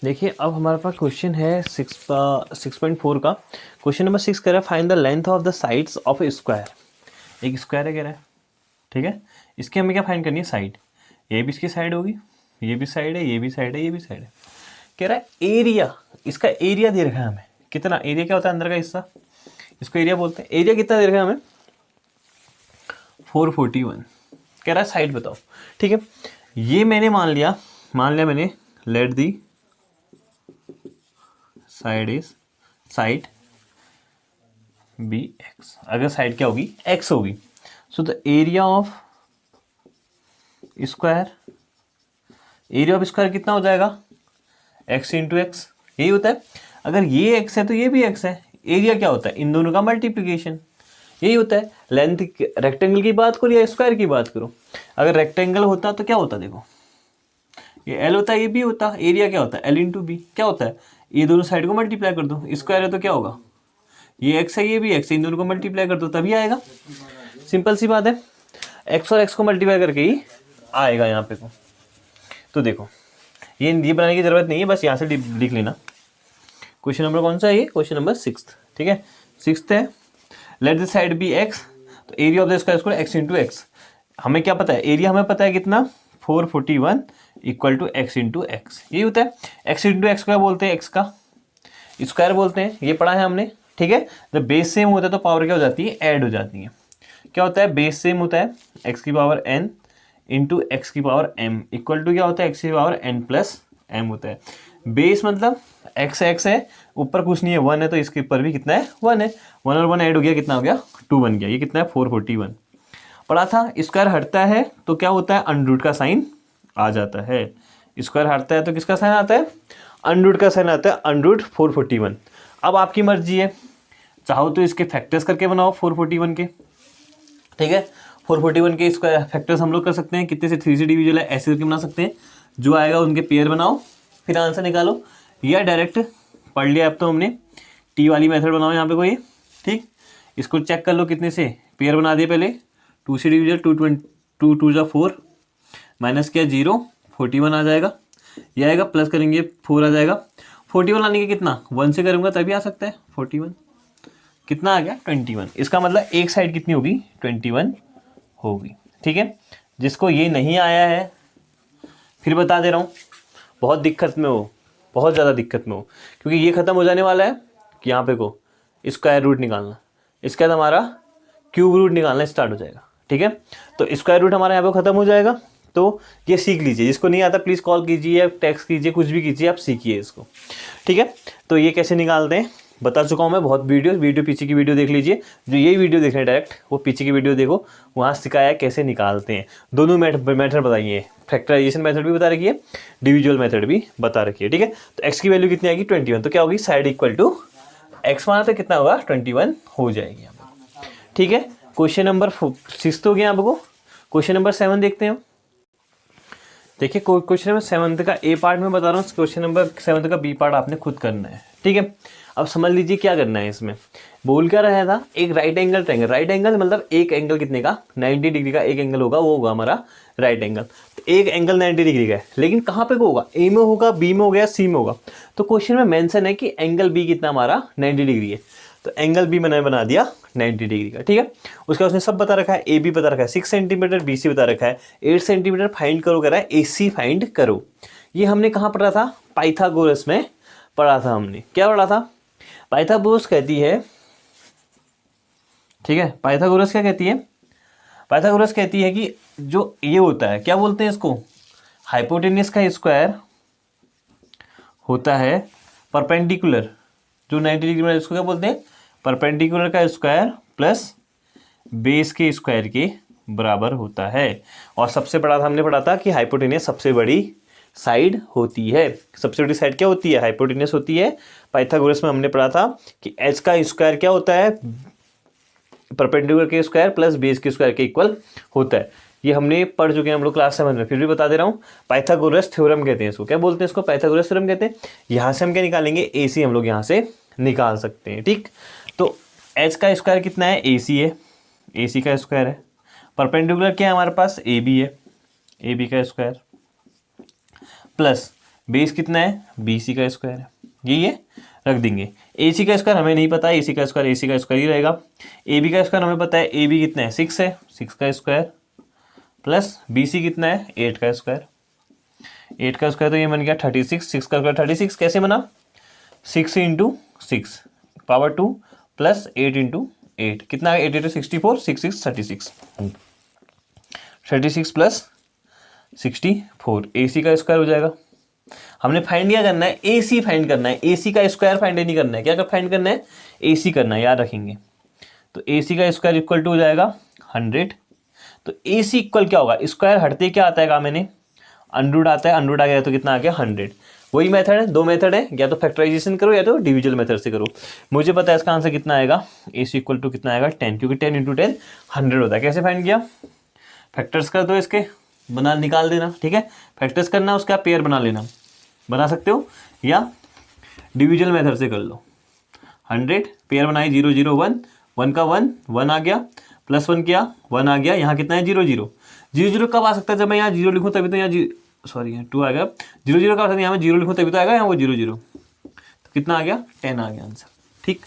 देखिए अब हमारे पास क्वेश्चन है 6.4 का। क्वेश्चन नंबर 6 कह रहा है find the length of the sides of A square. एक स्क्वायर है कह रहा है, ठीक है। इसकी हमें क्या फाइंड करनी है, साइड। ये भी इसकी साइड होगी, ये भी साइड है, ये भी साइड है, ये भी साइड है। कह रहा है एरिया, इसका एरिया दे रखा है हमें। कितना एरिया क्या होता है, अंदर का हिस्सा, इसको एरिया बोलते हैं। एरिया कितना दे रखा है हमें, 441। कह रहा है साइड बताओ, ठीक है। ये मैंने मान लिया मैंने, let the side is side be x. अगर साइड क्या होगी, एक्स होगी। So the area of square, area of square कितना हो जाएगा, एक्स इंटू एक्स। यही होता है। अगर ये एक्स है तो ये भी एक्स है। एरिया क्या होता है, इन दोनों का मल्टीप्लीकेशन। यही होता है। लेंथ रेक्टेंगल की बात करो या स्क्वायर की बात करो, अगर रेक्टेंगल होता तो क्या होता, देखो ये एल होता है, ये बी होता। एरिया क्या होता है, एल इंटू बी। क्या होता है, ये दोनों साइड को मल्टीप्लाई कर दो। स्क्वायर है तो क्या होगा, ये एक्स है, ये भी एक्स है, इन दोनों को मल्टीप्लाई कर दो तभी आएगा। सिंपल सी बात है, एक्स और एक्स को मल्टीप्लाई करके ही आएगा यहाँ पे को। तो देखो ये बनाने की जरूरत नहीं है, बस यहाँ से लिख लेना। क्वेश्चन नंबर कौन सा है ये, क्वेश्चन नंबर 6, ठीक है। 6 है, let the side be x. तो area of the square x into x. हमें क्या पता है, एरिया हमें पता है कितना, 441 equal to x into x. यही होता है। एक्स इंटू एक्स क्या बोलते हैं, एक्स का स्क्वायर बोलते हैं, ये पढ़ा है हमने, ठीक है। जब बेस सेम होता है तो पावर क्या हो जाती है, ऐड हो जाती है। क्या होता है, बेस सेम होता है, एक्स की पावर n इंटू एक्स की पावर m इक्वल टू क्या होता है, एक्स की पावर n प्लस m होता है। बेस मतलब x है, ऊपर कुछ नहीं है, 1 है, तो इसके ऊपर भी कितना है, 1 है। 1 और 1 ऐड हो गया, कितना हो गया, 2 बन गया। ये कितना है, 441 पढ़ा था। स्क्वायर हटता है तो क्या होता है, अंडर रूट का साइन आ जाता है। स्क्वायर हटता है तो किसका साइन आता है, अंडर रूट का साइन आता है, अंडर रूट 441। अब आपकी मर्जी है, चाहो तो इसके फैक्टर्स करके बनाओ 441 के, ठीक है। 441 के स्क्वायर फैक्टर्स हम लोग कर सकते हैं, कितने से 3 से डिविजल है, ऐसे करके बना सकते हैं। जो आएगा उनके पेयर बनाओ, फिर आंसर निकालो। या डायरेक्ट पढ़ लिया अब तो हमने, टी वाली मेथड बनाओ यहाँ पे कोई, ठीक। इसको चेक कर लो कितने से पेयर बना दिए पहले, 2 से डिविजल, 2 जा 4 माइनस किया 0, 41 आ जाएगा। ये आएगा, प्लस करेंगे 4 आ जाएगा। 41 आने के कितना, 1 से करूँगा तभी आ सकता है 41। कितना आ गया, 21। इसका मतलब एक साइड कितनी होगी, 21 होगी, ठीक है। जिसको ये नहीं आया है, फिर बता दे रहा हूँ, बहुत दिक्कत में हो, बहुत ज़्यादा दिक्कत में हो, क्योंकि ये ख़त्म हो जाने वाला है कि यहाँ पे को स्क्वायर रूट निकालना, इसके बाद हमारा क्यूब रूट निकालना स्टार्ट हो जाएगा, ठीक है। तो स्क्वायर रूट हमारा यहाँ पे ख़त्म हो जाएगा। तो ये सीख लीजिए, जिसको नहीं आता प्लीज़ कॉल कीजिए या टेक्स्ट कीजिए, कुछ भी कीजिए, आप सीखिए इसको, ठीक है। तो ये कैसे निकालते हैं बता चुका हूँ मैं, बहुत वीडियो पीछे की वीडियो देख लीजिए। जो यही वीडियो देख रहे हैं डायरेक्ट, वो पीछे की वीडियो देखो, वहाँ सिखाया है कैसे निकालते हैं। दोनों मेथड बताइए, फैक्टराइजेशन मेथड भी बता रखी है, डिविजुअल मेथड भी बता रखी है, ठीक है। तो एक्स की वैल्यू कितनी आएगी, 21। तो क्या होगी, साइड इक्वल टू एक्स माना तो कितना होगा, 21 हो जाएगी यहाँ पर, ठीक है। क्वेश्चन नंबर 6 तो हो गया आपको। क्वेश्चन नंबर 7 देखते हैं। देखिए क्वेश्चन नंबर 7 का ए पार्ट में बता रहा हूँ, क्वेश्चन नंबर 7 का बी पार्ट आपने खुद करना है, ठीक है। अब समझ लीजिए क्या करना है इसमें। बोल क्या रहा था, एक right angle triangle. Right angle मतलब एक एंगल कितने का, 90 डिग्री का एक एंगल होगा, वो होगा हमारा राइट एंगल। तो एक एंगल 90 डिग्री का है, लेकिन कहाँ पे होगा, ए में होगा, बी में होगा या सी में होगा। तो क्वेश्चन में मेंशन है कि एंगल बी कितना हमारा 90 डिग्री है। तो एंगल बी मैंने बना दिया 90 डिग्री का, ठीक है। उसका उसने सब बता रखा है, ए बी बता रखा है 6 सेंटीमीटर, बी सी बता रखा है 8 सेंटीमीटर, फाइंड करो कह रहा है, ए सी फाइंड करो। ये हमने कहाँ पढ़ा था, पाइथागोरस में पढ़ा था हमने। क्या पढ़ा था, पाइथागोरस कहती है, ठीक है। पाइथागोरस क्या कहती है, पाइथागोरस कहती है कि जो ये होता है, क्या बोलते हैं इसको, हाइपोटेन्यूस का स्क्वायर होता है परपेंडिकुलर, जो 90 डिग्री में, इसको क्या बोलते हैं, परपेंडिकुलर का स्क्वायर प्लस बेस के स्क्वायर के बराबर होता है। और सबसे बड़ा हमने पढ़ा था कि हाइपोटेन्यूस सबसे बड़ी साइड होती है। सबसे बड़ी साइड क्या होती है, हाइपोटेन्यूस होती है। पाइथागोरस में हमने पढ़ा था कि एच का स्क्वायर क्या होता है, परपेंडिकुलर के स्क्वायर प्लस बेस के स्क्वायर के इक्वल होता है। ये हमने पढ़ चुके हैं हम लोग क्लास 7 में, फिर भी बता दे रहा हूँ। पाइथागोरस थ्योरम कहते हैं इसको, क्या बोलते हैं इसको, पाइथागोरस थ्योरम कहते हैं। यहाँ से हम क्या निकालेंगे, ए सी हम लोग यहाँ से निकाल सकते हैं, ठीक। तो एच का स्क्वायर कितना है, ए सी है, ए सी का स्क्वायर है। परपेंडिकुलर क्या है हमारे पास, ए बी है, ए बी का स्क्वायर प्लस बेस कितना है, BC का स्क्वायर है, ये रख देंगे। AC का स्क्वायर हमें नहीं पता है, AC का स्क्वायर ही रहेगा। AB का स्क्वायर हमें पता है, AB कितना है 6 है, 6 का स्क्वायर प्लस BC कितना है 8 का स्क्वायर, 8 का स्क्वायर तो ये बन गया 36, 6 का स्क्वायर 36 कैसे बना, 6 इंटू 6 पावर 2 प्लस 8 इंटू 8 कितना है 8 इंटू 64 6 6 36 36 प्लस 64 AC का स्क्वायर हो जाएगा। हमने फाइंड क्या करना है, AC फाइंड करना है, AC का स्क्वायर फाइंड नहीं करना है, क्या फाइंड करना है AC करना है, याद रखेंगे। तो AC का स्क्वायर इक्वल टू हो जाएगा 100। तो AC इक्वल क्या होगा, स्क्वायर हटते क्या आता है कहा मैंने, अंडरूट आता है, अंडरूट आ गया तो कितना आ गया 100। वही मेथड है, दो मेथड है, या तो फैक्टराइजेशन करो या तो डिविजुअल मेथड से करो। मुझे पता है इसका आंसर कितना आएगा, AC इक्वल टू कितना आएगा 10, क्योंकि 10 इंटू 10 100 होता है। कैसे फाइंड किया, फैक्टर्स कर दो इसके, बना निकाल देना, ठीक है। फैक्टर्स करना उसका पेयर बना लेना, बना सकते हो, या डिविजुअल मेथड से कर लो। 100 पेयर बनाई 0 0 1, 1 का 1 1 आ गया, प्लस 1 किया 1 आ गया, यहाँ कितना है 0 0 0 0 कब आ सकता है, जब मैं यहाँ 0 लिखूँ तभी तो यहाँ सॉरी 2 आ गया, 0 0 कब आ सकता है, यहाँ मैं 0 लिखूँ तभी तो आएगा, यहाँ वो 0 0 तो कितना आ गया 10 आ गया आंसर, ठीक।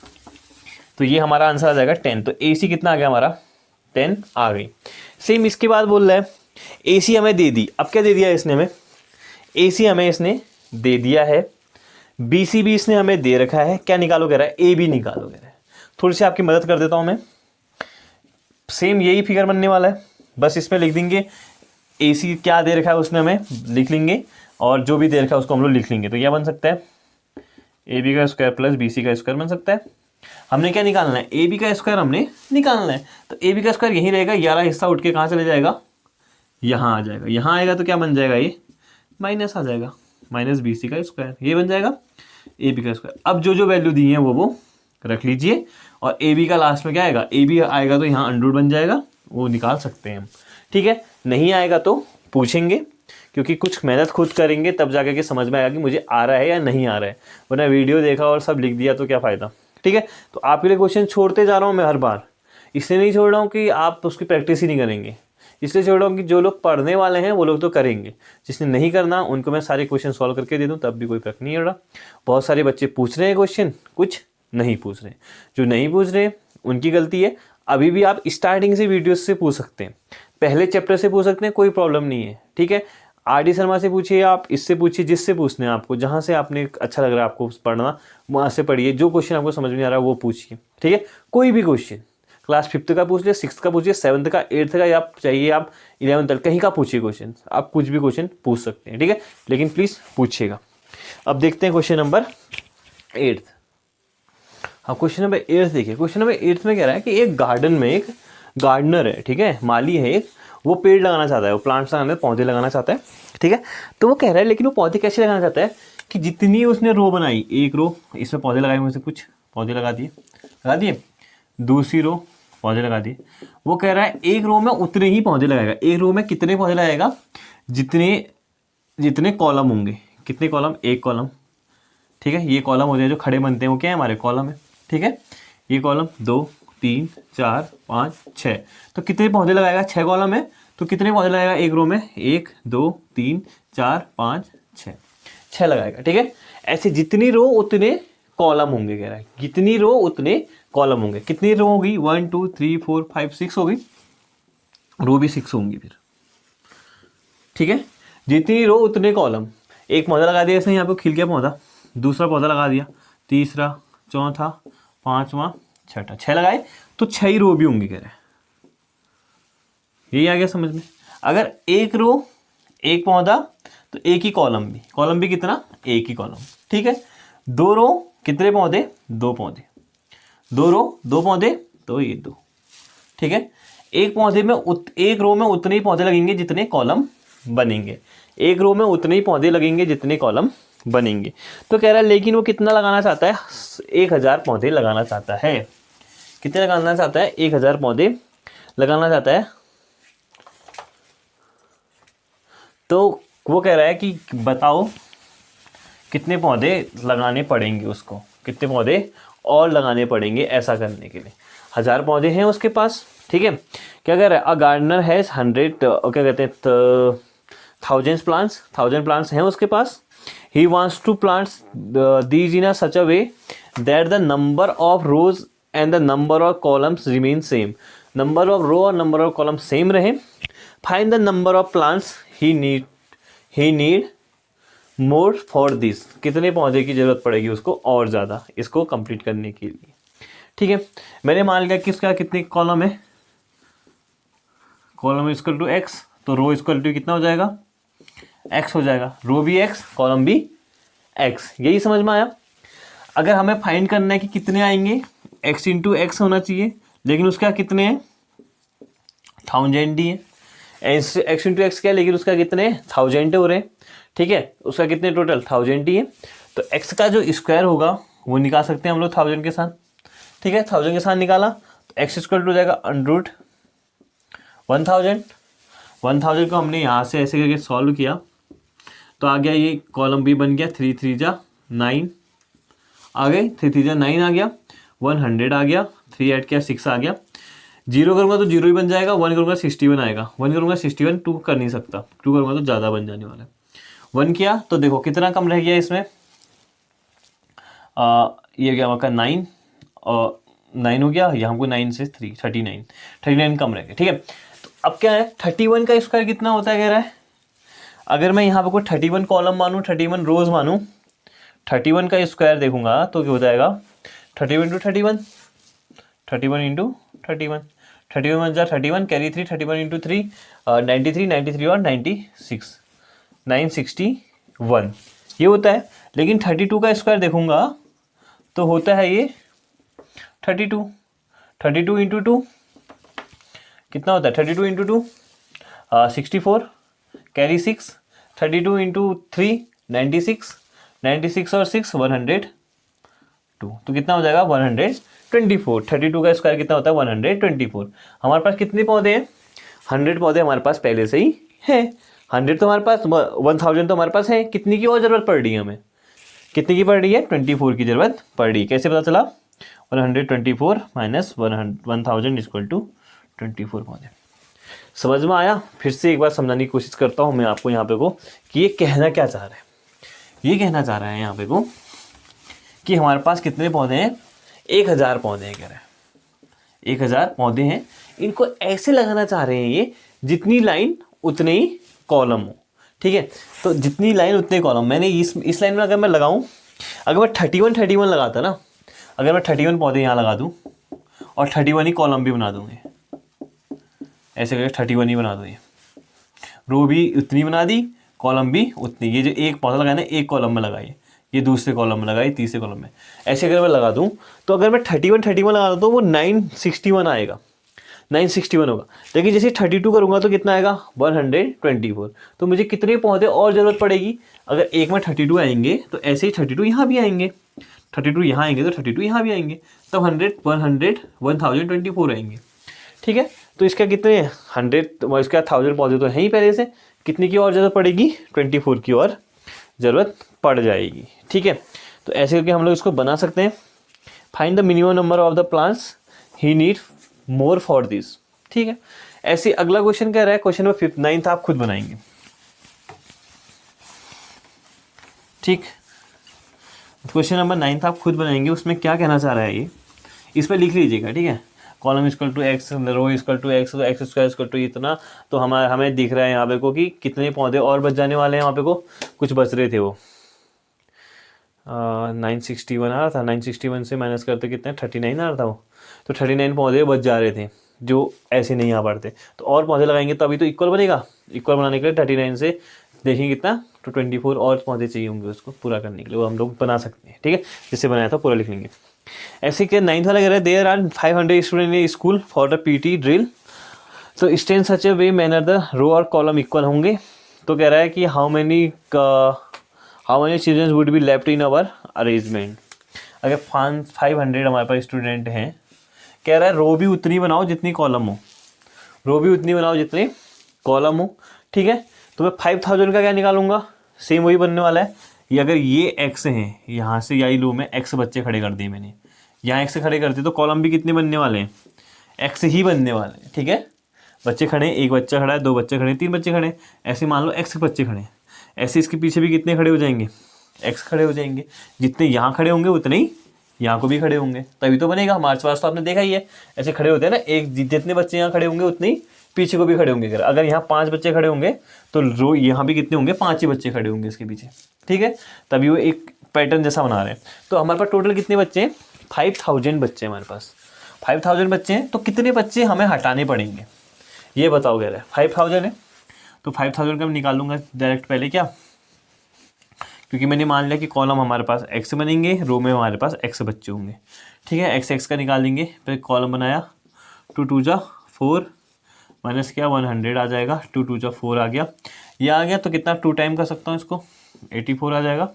तो ये हमारा आंसर आ जाएगा 10। तो AC कितना आ गया हमारा 10 आ गई। सेम इसके बाद बोल रहा है AC हमें दे दी, अब क्या दे दिया इसने हमें, AC हमें इसने दे दिया है, BC भी इसने हमें दे रखा है, क्या निकालो कह रहा है, AB निकालो कह रहा है। थोड़ी सी आपकी मदद कर देता हूं मैं, सेम यही फिगर बनने वाला है, बस इसमें लिख देंगे AC क्या दे रखा है उसने हमें लिख लेंगे, और जो भी दे रखा है उसको हम लोग लिख लेंगे। तो यह बन सकता है AB का स्क्वायर प्लस BC का स्क्वायर बन सकता है। हमने क्या निकालना है, AB का स्क्वायर हमने निकालना है, तो AB का स्क्वायर यहीं रहेगा, 11 हिस्सा उठ के कहाँ चले जाएगा, यहाँ आ जाएगा, यहाँ आएगा तो क्या बन जाएगा, ये माइनस आ जाएगा, माइनस BC का स्क्वायर, ये बन जाएगा AB का स्क्वायर। अब जो जो वैल्यू दी है वो रख लीजिए, और AB का लास्ट में क्या आएगा, AB आएगा तो यहाँ अंडरूट बन जाएगा, वो निकाल सकते हैं हम, ठीक है। नहीं आएगा तो पूछेंगे, क्योंकि कुछ मेहनत खुद करेंगे तब जाके के समझ में आएगा कि मुझे आ रहा है या नहीं आ रहा है, वरना वीडियो देखा और सब लिख दिया तो क्या फ़ायदा, ठीक है। तो आपके लिए क्वेश्चन छोड़ते जा रहा हूँ मैं हर बार, इसलिए नहीं छोड़ रहा हूँ कि आप उसकी प्रैक्टिस ही नहीं करेंगे, इसलिए छोड़ रहा हूँ कि जो लोग पढ़ने वाले हैं वो लोग तो करेंगे, जिसने नहीं करना उनको मैं सारे क्वेश्चन सॉल्व करके दे दूँ तब भी कोई फर्क नहीं हो रहा। बहुत सारे बच्चे पूछ रहे हैं क्वेश्चन, कुछ नहीं पूछ रहे, जो नहीं पूछ रहे उनकी गलती है। अभी भी आप स्टार्टिंग से वीडियोस से पूछ सकते हैं, पहले चैप्टर से पूछ सकते हैं, कोई प्रॉब्लम नहीं है, ठीक है। RD शर्मा से पूछिए, आप इससे पूछिए, जिससे पूछने हैं आपको, जहाँ से आपने अच्छा लग रहा है आपको पढ़ना वहाँ से पढ़िए, जो क्वेश्चन आपको समझ में नहीं आ रहा है वो पूछिए, ठीक है। कोई भी क्वेश्चन, क्लास 5th का पूछ लिया, 6th का पूछिए, 7th का, 8th का, या चाहिए आप 11th तक, कहीं का पूछिए क्वेश्चन, आप कुछ भी क्वेश्चन पूछ सकते हैं, ठीक है, लेकिन प्लीज़ पूछिएगा। अब देखते हैं क्वेश्चन नंबर 8। हाँ, क्वेश्चन नंबर 8 देखिए, क्वेश्चन नंबर 8 में कह रहा है कि एक गार्डन में एक गार्डनर है, ठीक है, माली है एक, वो पेड़ लगाना चाहता है, वो प्लांट्स लगाना, पौधे लगाना चाहता है, ठीक है। तो वो कह रहा है, लेकिन वो पौधे कैसे लगाना चाहता है कि जितनी उसने रो बनाई, एक रो इसमें पौधे लगाए हुए से कुछ पौधे लगा दिए, दूसरी रो पौधे लगा दिए, वो कह रहा है एक रो में उतने ही पौधे लगाएगा। एक रो में कितने पौधे लगाएगा, जितने कॉलम होंगे, कितने कॉलम, एक कॉलम, ठीक है। ये कॉलम होते हैं जो खड़े बनते हैं, वो क्या है, हमारे कॉलम है, ठीक है। ये कॉलम 2 3 4 5 6, तो कितने पौधे लगाएगा, 6 कॉलम है तो कितने पौधे लगाएगा एक रो में, 1 2 3 4 5 6 लगाएगा, ठीक है। ऐसे जितनी रो उतने कॉलम होंगे, कह रहा है जितनी रो उतने कॉलम होंगे। कितनी रो होगी, 1 2 3 4 5 6 होगी, रो भी 6 होंगी फिर, ठीक है। जितनी रो उतने कॉलम, एक पौधा लगा दिया इसने, यहाँ पे खिल गया पौधा, दूसरा पौधा लगा दिया, तीसरा, चौथा, पांचवा, छठा, 6 लगाए तो 6 ही रो भी होंगी, कह रहे हैं। यही आ गया समझ में। अगर एक रो एक पौधा तो एक ही कॉलम भी कितना, एक ही कॉलम, ठीक है। 2 रो कितने पौधे, 2 पौधे, 2 रो 2 पौधे तो ये 2, ठीक है। एक रो में उतने ही पौधे लगेंगे जितने कॉलम बनेंगे, एक रो में उतने ही पौधे लगेंगे जितने कॉलम बनेंगे। तो कह रहा है लेकिन वो कितना लगाना चाहता है, 1000 पौधे लगाना चाहता है। कितने लगाना चाहता है, 1000 पौधे लगाना चाहता है। तो वो कह रहा है कि बताओ कितने पौधे लगाने पड़ेंगे उसको, कितने पौधे और लगाने पड़ेंगे ऐसा करने के लिए। 1000 पौधे हैं उसके पास, ठीक है। क्या कह रहा है, अ गार्डनर हैज 100 क्या कहते हैं 1000 प्लांट्स हैं उसके पास। He wants to plants these in such a way that the number of rows and the number of columns remain same. Number of row और नंबर ऑफ कॉलम सेम रहे। Find the number of plants he need more for this. कितने पौधे की जरूरत पड़ेगी उसको और ज़्यादा इसको कंप्लीट करने के लिए। ठीक है, मैंने मान लिया कि इसका कितने कॉलम है, कॉलम इक्वल टू एक्स, तो रो इक्वल टू कितना हो जाएगा, एक्स हो जाएगा। रो भी एक्स, कॉलम भी एक्स। यही समझ में आया। अगर हमें फाइंड करना है कि कितने आएंगे, एक्स इंटू एक्स होना चाहिए, लेकिन उसका कितने हैं, 1000 ही है। एक्स इंटू एक्स क्या है, लेकिन उसका कितने 1000 हो रहे हैं। ठीक है, उसका कितने टोटल 1000 ही है। तो एक्स का जो स्क्वायर होगा वो निकाल सकते हैं हम लोग 1000 के साथ। ठीक है, 1000 के साथ निकाला तो एक्स स्क्वायर हो जाएगा अंडर 1000। 1000 को हमने यहाँ से ऐसे करके सॉल्व किया तो आ गया, ये कॉलम भी बन गया, 3 3 जा 9 आ गए, 3 3 जा 9 आ गया, 100 आ गया, 3 ऐड किया 6 आ गया। 0 करूँगा तो 0 ही बन जाएगा, 1 करूँगा 61 आएगा, 1 करूँगा 61, 2 कर नहीं सकता, 2 करूँगा तो ज़्यादा बन जाने वाला है। 1 किया तो देखो कितना कम रह गया इसमें, ये गया आपका 9 और 9 हो गया, यहाँ हमको 9 से 3 39 कम रह गया। ठीक है, तो अब क्या है, 31 का स्क्वायर कितना होता है कह रहा है। अगर मैं यहाँ पे कोई 31 कॉलम मानूँ, 31 रोज मानूँ, 31 का स्क्वायर देखूंगा तो क्या हो जाएगा, 31 इंटू 31, 31 इंटू 31, 31 बन जा 31, कैरी 3, 31 इंटू 3 93 और 96, 961 ये होता है। लेकिन 32 का स्क्वायर देखूंगा तो होता है ये 32 इंटू 2 कितना होता है, 32 इंटू 2 64, कैरी 6, 32 इंटू 3 96, 96 और 6 102, तो कितना हो जाएगा 124। 32 का स्क्वायर कितना होता है 124। हमारे पास कितने पौधे हैं, 100 पौधे हमारे पास पहले से ही है। 100 तो हमारे पास, 1000 तो हमारे पास है। कितनी की और ज़रूरत पड़ रही है हमें, कितनी की पड़ रही है, 24 की ज़रूरत पड़ रही है। कैसे पता चला, 124 माइनस 1000 इक्वल टू 24 पौधे। समझ में आया। फिर से एक बार समझाने की कोशिश करता हूँ मैं आपको यहाँ पे को कि ये कहना क्या चाह रहा है। ये कहना चाह रहा है यहाँ पे को कि हमारे पास कितने पौधे हैं, 1000 पौधे हैं कह रहे हैं, 1000 पौधे हैं। इनको ऐसे लगाना चाह रहे हैं ये, जितनी लाइन उतने ही कॉलम हो। ठीक है, तो जितनी लाइन उतने कॉलम। मैंने इस लाइन में अगर मैं लगाऊं, अगर मैं 31 लगाता ना, अगर मैं 31 पौधे यहाँ लगा दूं और 31 ही कॉलम भी बना दूंगे, ऐसे करके 31 ही बना दूँ। ये रो भी उतनी बना दी, कॉलम भी उतनी। ये जो एक पौधा लगाना है एक कॉलम में लगाइए, ये दूसरे कॉलम में लगाइए, तीसरे कॉलम में, ऐसे अगर मैं लगा दूं तो अगर मैं 31 लगा दूँ तो वो 961 आएगा, 961 होगा। लेकिन जैसे 32 करूँगा तो कितना आएगा 124। तो मुझे कितने पौधे और ज़रूरत पड़ेगी, अगर एक में 32 आएंगे तो ऐसे ही 32 यहाँ भी आएंगे, 32 यहाँ आएंगे तो 32 यहाँ भी आएंगे, तब 1024 आएंगे। ठीक है, तो इसका कितने 100, इसका 1000 पौधे तो हैं ही पहले से, कितनी की और ज़रूरत पड़ेगी, 24 की और ज़रूरत पड़ जाएगी। ठीक है, तो ऐसे करके हम लोग इसको बना सकते हैं। Find the minimum number of the plants he need more for this. ठीक है, ऐसे अगला क्वेश्चन कह रहा है, क्वेश्चन नंबर 9 आप खुद बनाएंगे। ठीक, क्वेश्चन नंबर 9 आप खुद बनाएंगे। उसमें क्या कहना चाह रहा है ये, इस पर लिख लीजिएगा। ठीक है, column equal to x, row equal to x, तो एक्स स्क्वायर इक्वल टू इतना। तो हमें दिख रहा है यहाँ पे को कि कितने पौधे और बच जाने वाले हैं। यहाँ पे को कुछ बच रहे थे, वो 961 आ रहा था, 961 से माइनस करते कितने 39 आ रहा था वो, तो 39 पौधे बच जा रहे थे जो ऐसे नहीं आ पाते। तो और पौधे लगाएंगे तभी तो इक्वल बनेगा। इक्वल बनाने के लिए 39 से देखेंगे कितना, तो 24 और पौधे चाहिए होंगे उसको पूरा करने के लिए, वो हम लोग बना सकते हैं। ठीक है, जिससे बनाया था पूरा लिख लेंगे। ऐसे कि 9th वाला कह रहा है, there are 500 student in school for the PT drill, तो stand such a way manner the row और कॉलम इक्वल होंगे। तो कह रहा है कि how many children would be left in our arrangement. अगर 500 हमारे पास स्टूडेंट हैं, कह रहा है रो भी उतनी बनाओ जितनी कॉलम हो, रो भी उतनी बनाओ जितनी कॉलम हो। ठीक है, तो मैं 5000 का क्या निकालूंगा, सेम वही बनने वाला है। ये अगर ये एक्स हैं, यहाँ से यही लो में एक्स बच्चे खड़े कर दिए मैंने, यहाँ एक्स खड़े कर दिए, तो कॉलम भी कितने बनने वाले हैं, एक्स ही बनने वाले हैं। ठीक है, बच्चे खड़े हैं, एक बच्चा खड़ा है, दो बच्चे खड़े हैं, तीन बच्चे खड़े हैं, ऐसे मान लो एक्स बच्चे खड़े हैं। ऐसे इसके पीछे भी कितने खड़े हो जाएंगे, x खड़े हो जाएंगे, जितने यहाँ खड़े होंगे उतने ही यहाँ को भी खड़े होंगे, तभी तो बनेगा। मार्च पास्ट तो आपने देखा ही है, ऐसे खड़े होते हैं ना, एक जितने बच्चे यहाँ खड़े होंगे उतने ही पीछे को भी खड़े होंगे। अगर यहाँ 5 बच्चे खड़े होंगे तो रो यहाँ भी कितने होंगे, 5 ही बच्चे खड़े होंगे इसके पीछे, ठीक है। तभी वो एक पैटर्न जैसा बना रहे हैं। तो हमारे पास टोटल कितने बच्चे हैं, 5000 बच्चे हैं हमारे पास। 5000 बच्चे हैं तो कितने बच्चे हमें हटाने पड़ेंगे, ये बताओ। कह रहे हैं 5000 है तो 5000 का मैं निकाल लूँगा डायरेक्ट पहले, क्या, क्योंकि मैंने मान लिया कि कॉलम हमारे पास x बनेंगे, रो में हमारे पास x बच्चे होंगे, ठीक है। x का निकाल देंगे, फिर कॉलम बनाया, 2 2 जा 4 माइनस क्या 100 आ जाएगा, 2 2 जा 4 आ गया, ये आ गया तो कितना 2 टाइम कर सकता हूँ इसको, 84 आ जाएगा,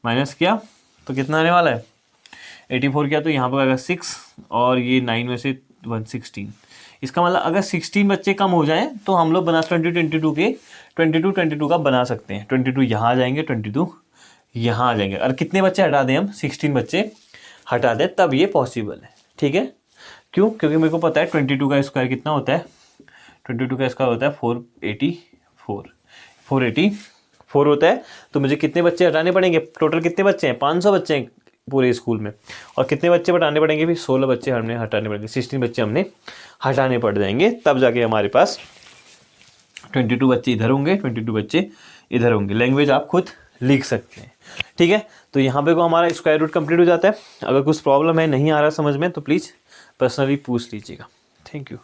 माइनस क्या तो कितना आने वाला है 84 क्या, तो यहाँ पर आएगा 6 और ये 9 में से 116। इसका मतलब अगर 16 बच्चे कम हो जाएं तो हम लोग बना 22 के 22 का बना सकते हैं। 22 यहाँ आ जाएंगे, 22 यहाँ आ जाएंगे। और कितने बच्चे हटा दें हम, 16 बच्चे हटा दें तब ये पॉसिबल है, ठीक है। क्यों, क्योंकि मेरे को पता है 22 का स्क्वायर कितना होता है, 22 का स्क्वायर होता है 484 होता है। तो मुझे कितने बच्चे हटाने पड़ेंगे, टोटल कितने बच्चे हैं, 500 बच्चे हैं पूरे स्कूल में, और कितने बच्चे हटाने पड़ेंगे, फिर 16 बच्चे हमने हटाने पड़ेंगे, 16 बच्चे हमने हटाने पड़ जाएंगे, तब जाके हमारे पास 22 बच्चे इधर होंगे, 22 बच्चे इधर होंगे। लैंग्वेज आप खुद लिख सकते हैं, ठीक है। तो यहाँ पे को हमारा स्क्वायर रूट कंप्लीट हो जाता है। अगर कुछ प्रॉब्लम है, नहीं आ रहा समझ में, तो प्लीज़ पर्सनली पूछ लीजिएगा। Thank you.